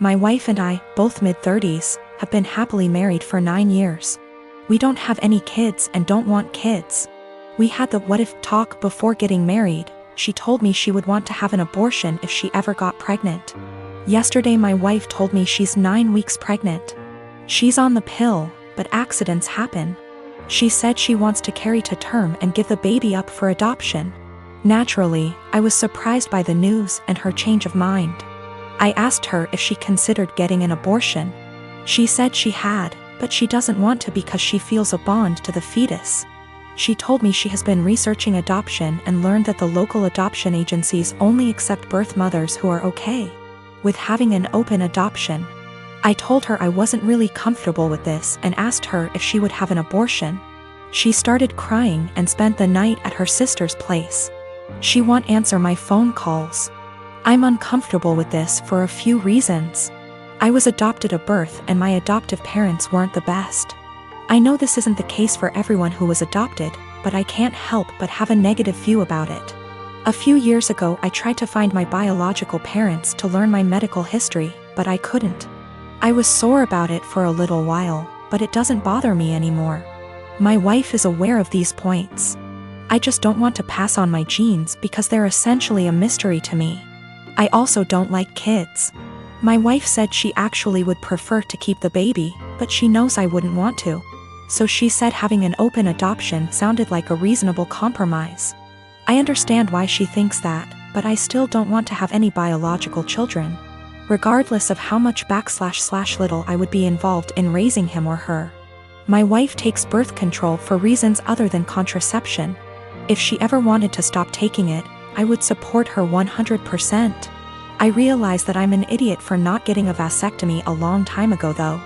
My wife and I, both mid-30s, have been happily married for 9 years. We don't have any kids and don't want kids. We had the what-if talk before getting married. She told me she would want to have an abortion if she ever got pregnant. Yesterday my wife told me she's 9 weeks pregnant. She's on the pill, but accidents happen. She said she wants to carry to term and give the baby up for adoption. Naturally, I was surprised by the news and her change of mind. I asked her if she considered getting an abortion. She said she had, but she doesn't want to because she feels a bond to the fetus. She told me she has been researching adoption and learned that the local adoption agencies only accept birth mothers who are okay with having an open adoption. I told her I wasn't really comfortable with this and asked her if she would have an abortion. She started crying and spent the night at her sister's place. She won't answer my phone calls. I'm uncomfortable with this for a few reasons. I was adopted at birth and my adoptive parents weren't the best. I know this isn't the case for everyone who was adopted, but I can't help but have a negative view about it. A few years ago I tried to find my biological parents to learn my medical history, but I couldn't. I was sore about it for a little while, but it doesn't bother me anymore. My wife is aware of these points. I just don't want to pass on my genes because they're essentially a mystery to me. I also don't like kids. My wife said she actually would prefer to keep the baby, but she knows I wouldn't want to. So she said having an open adoption sounded like a reasonable compromise. I understand why she thinks that, but I still don't want to have any biological children, regardless of how much / little I would be involved in raising him or her. My wife takes birth control for reasons other than contraception. If she ever wanted to stop taking it, I would support her 100%. I realize that I'm an idiot for not getting a vasectomy a long time ago though.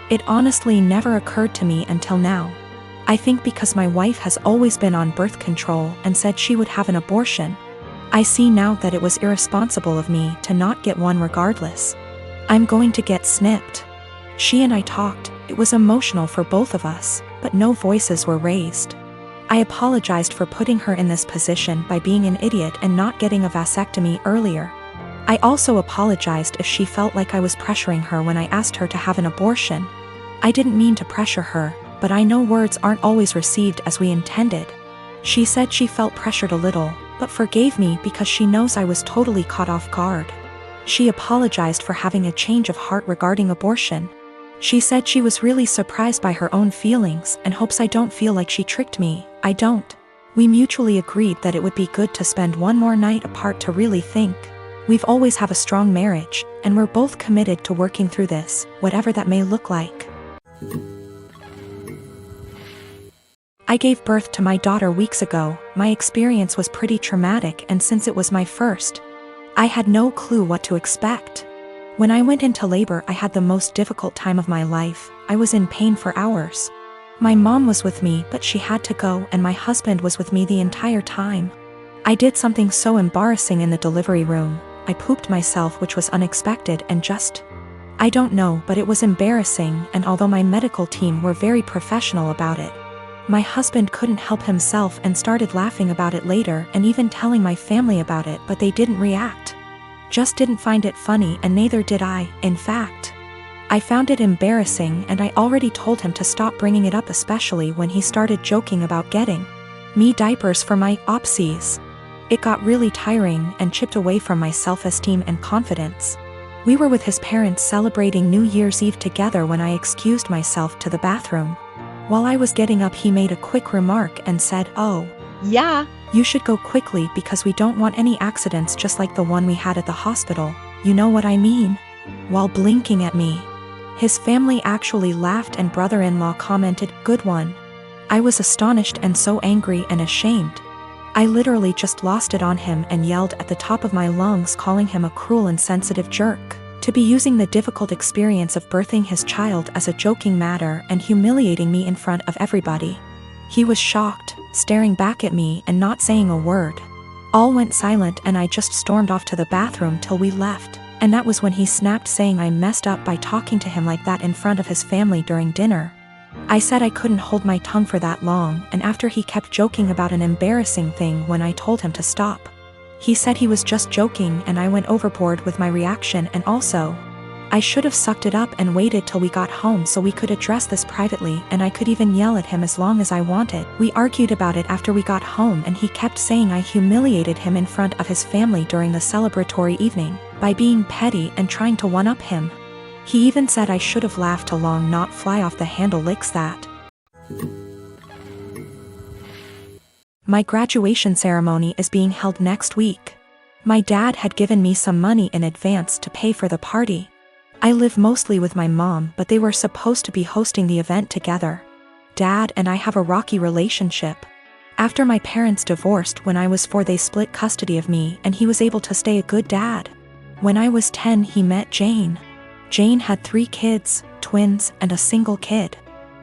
It honestly never occurred to me until now. I think because my wife has always been on birth control and said she would have an abortion. I see now that it was irresponsible of me to not get one regardless. I'm going to get snipped. She and I talked, it was emotional for both of us, but no voices were raised. I apologized for putting her in this position by being an idiot and not getting a vasectomy earlier. I also apologized if she felt like I was pressuring her when I asked her to have an abortion. I didn't mean to pressure her, but I know words aren't always received as we intended. She said she felt pressured a little, but forgave me because she knows I was totally caught off guard. She apologized for having a change of heart regarding abortion. She said she was really surprised by her own feelings and hopes I don't feel like she tricked me. I don't. We mutually agreed that it would be good to spend one more night apart to really think. We've always have a strong marriage, and we're both committed to working through this, whatever that may look like. I gave birth to my daughter weeks ago. My experience was pretty traumatic, and since it was my first, I had no clue what to expect. When I went into labor, I had the most difficult time of my life. I was in pain for hours. My mom was with me, but she had to go, and my husband was with me the entire time. I did something so embarrassing in the delivery room. I pooped myself, which was unexpected and I don't know, but it was embarrassing, and although my medical team were very professional about it, my husband couldn't help himself and started laughing about it later and even telling my family about it, but they didn't react. Just didn't find it funny, and neither did I. In fact, I found it embarrassing, and I already told him to stop bringing it up, especially when he started joking about getting me diapers for my opsies. It got really tiring and chipped away from my self-esteem and confidence. We were with his parents celebrating New Year's Eve together when I excused myself to the bathroom. While I was getting up, he made a quick remark and said, "Oh, yeah, you should go quickly because we don't want any accidents just like the one we had at the hospital. You know what I mean?" While blinking at me. His family actually laughed and brother-in-law commented, "Good one." I was astonished and so angry and ashamed. I literally just lost it on him and yelled at the top of my lungs, calling him a cruel and insensitive jerk, to be using the difficult experience of birthing his child as a joking matter and humiliating me in front of everybody. He was shocked, staring back at me and not saying a word. All went silent and I just stormed off to the bathroom till we left, and that was when he snapped, saying I messed up by talking to him like that in front of his family during dinner. I said I couldn't hold my tongue for that long, and after he kept joking about an embarrassing thing when I told him to stop. He said he was just joking, and I went overboard with my reaction, and also, I should have sucked it up and waited till we got home so we could address this privately, and I could even yell at him as long as I wanted. We argued about it after we got home, and he kept saying I humiliated him in front of his family during the celebratory evening by being petty and trying to one-up him. He even said I should have laughed along, not fly off the handle licks that. My graduation ceremony is being held next week. My dad had given me some money in advance to pay for the party. I live mostly with my mom, but they were supposed to be hosting the event together. Dad and I have a rocky relationship. After my parents divorced when I was 4, they split custody of me, and he was able to stay a good dad. When I was 10, he met Jane. Jane had 3 kids, twins, and a single kid.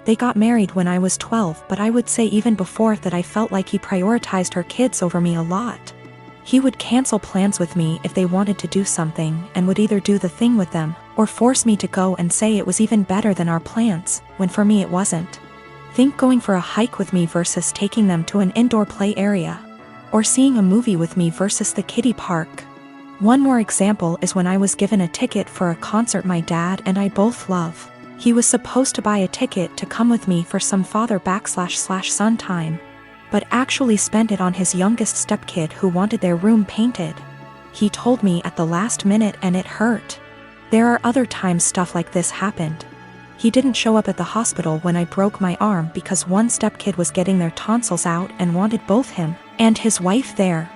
They got married when I was 12, but I would say even before that I felt like he prioritized her kids over me a lot. He would cancel plans with me if they wanted to do something, and would either do the thing with them, or force me to go and say it was even better than our plans, when for me it wasn't. Think going for a hike with me versus taking them to an indoor play area. Or seeing a movie with me versus the kiddie park. One more example is when I was given a ticket for a concert my dad and I both love. He was supposed to buy a ticket to come with me for some father/son time, but actually spent it on his youngest stepkid who wanted their room painted. He told me at the last minute, and it hurt. There are other times stuff like this happened. He didn't show up at the hospital when I broke my arm because one stepkid was getting their tonsils out and wanted both him and his wife there.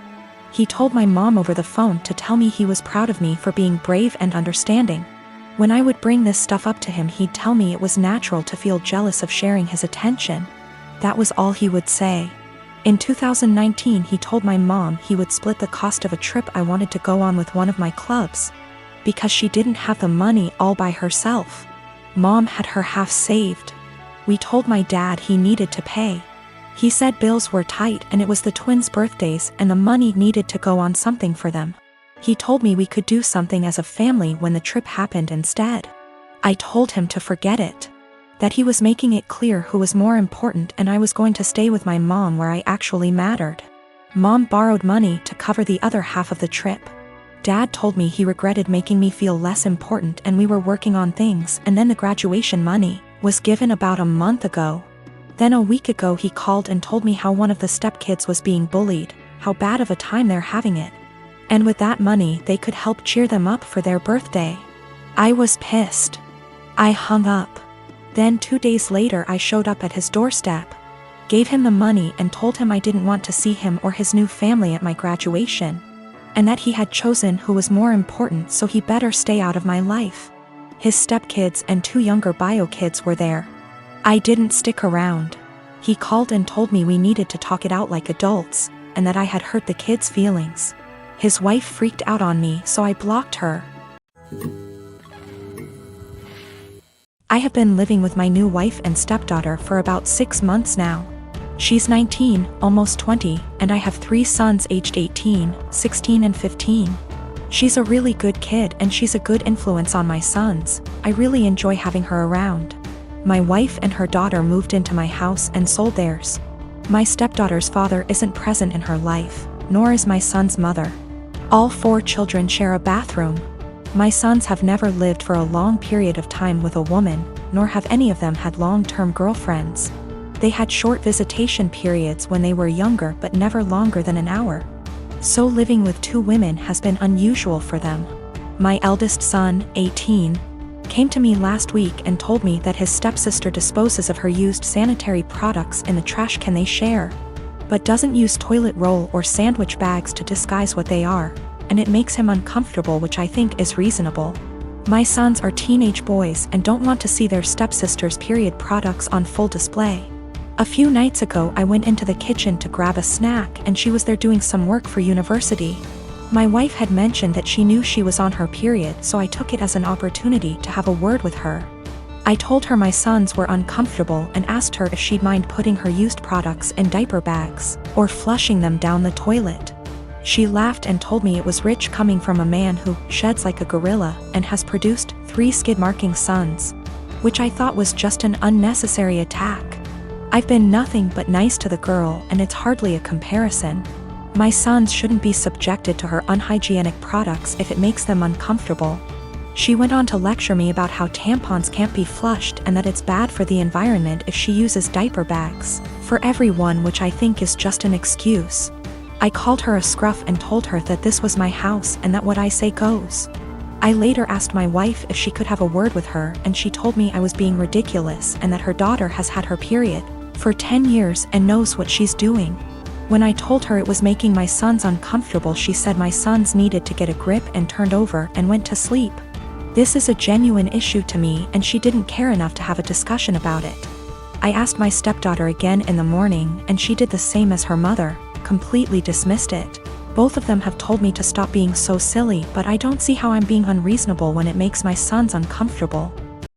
He told my mom over the phone to tell me he was proud of me for being brave and understanding. When I would bring this stuff up to him, he'd tell me it was natural to feel jealous of sharing his attention. That was all he would say. In 2019, he told my mom he would split the cost of a trip I wanted to go on with one of my clubs, because she didn't have the money all by herself. Mom had her half saved. We told my dad he needed to pay. He said bills were tight and it was the twins' birthdays and the money needed to go on something for them. He told me we could do something as a family when the trip happened instead. I told him to forget it. That he was making it clear who was more important, and I was going to stay with my mom where I actually mattered. Mom borrowed money to cover the other half of the trip. Dad told me he regretted making me feel less important, and we were working on things, and then the graduation money was given about a month ago. Then a week ago he called and told me how one of the stepkids was being bullied, how bad of a time they're having it. And with that money they could help cheer them up for their birthday. I was pissed. I hung up. Then 2 days later I showed up at his doorstep, gave him the money and told him I didn't want to see him or his new family at my graduation, and that he had chosen who was more important, so he better stay out of my life. His stepkids and 2 younger bio kids were there. I didn't stick around. He called and told me we needed to talk it out like adults, and that I had hurt the kids' feelings. His wife freaked out on me, so I blocked her. I have been living with my new wife and stepdaughter for about 6 months now. She's 19, almost 20, and I have 3 sons aged 18, 16 and 15. She's a really good kid and she's a good influence on my sons. I really enjoy having her around. My wife and her daughter moved into my house and sold theirs. My stepdaughter's father isn't present in her life, nor is my son's mother. All 4 children share a bathroom. My sons have never lived for a long period of time with a woman, nor have any of them had long-term girlfriends. They had short visitation periods when they were younger, but never longer than an hour. So living with 2 women has been unusual for them. My eldest son, 18, came to me last week and told me that his stepsister disposes of her used sanitary products in the trash can they share, but doesn't use toilet roll or sandwich bags to disguise what they are, and it makes him uncomfortable, which I think is reasonable. My sons are teenage boys and don't want to see their stepsister's period products on full display. A few nights ago I went into the kitchen to grab a snack and she was there doing some work for university. My wife had mentioned that she knew she was on her period, so I took it as an opportunity to have a word with her. I told her my sons were uncomfortable and asked her if she'd mind putting her used products in diaper bags or flushing them down the toilet. She laughed and told me it was rich coming from a man who sheds like a gorilla and has produced 3 skid-marking sons, which I thought was just an unnecessary attack. I've been nothing but nice to the girl, and it's hardly a comparison. My sons shouldn't be subjected to her unhygienic products if it makes them uncomfortable. She went on to lecture me about how tampons can't be flushed and that it's bad for the environment if she uses diaper bags for everyone, which I think is just an excuse. I called her a scruff and told her that this was my house and that what I say goes. I later asked my wife if she could have a word with her, and she told me I was being ridiculous and that her daughter has had her period for 10 years and knows what she's doing. When I told her it was making my sons uncomfortable, she said my sons needed to get a grip and turned over and went to sleep. This is a genuine issue to me, and she didn't care enough to have a discussion about it. I asked my stepdaughter again in the morning, and she did the same as her mother, completely dismissed it. Both of them have told me to stop being so silly, but I don't see how I'm being unreasonable when it makes my sons uncomfortable.